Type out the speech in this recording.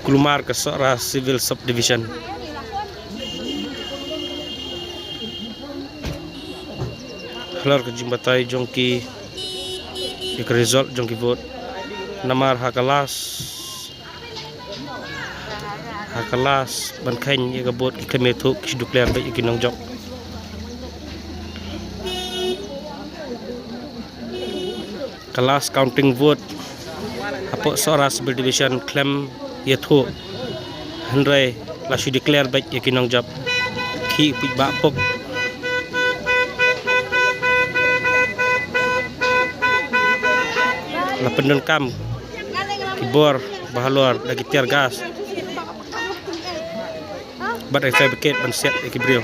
Kulumar ke Sora Civil Subdivision. Halar ke jimbatai jongki ik result jongki vote namar hakalas ban khain ye gabot ki keme thuk ki declare ba ikinong job kelas counting vote apo Sora Civil Division claim ye thuk handrai la shi declare ba ikinong job ki pi ba pok la pendon kam kibor bahalor lagi tiar gas bat ai fabricate ban set ekibrio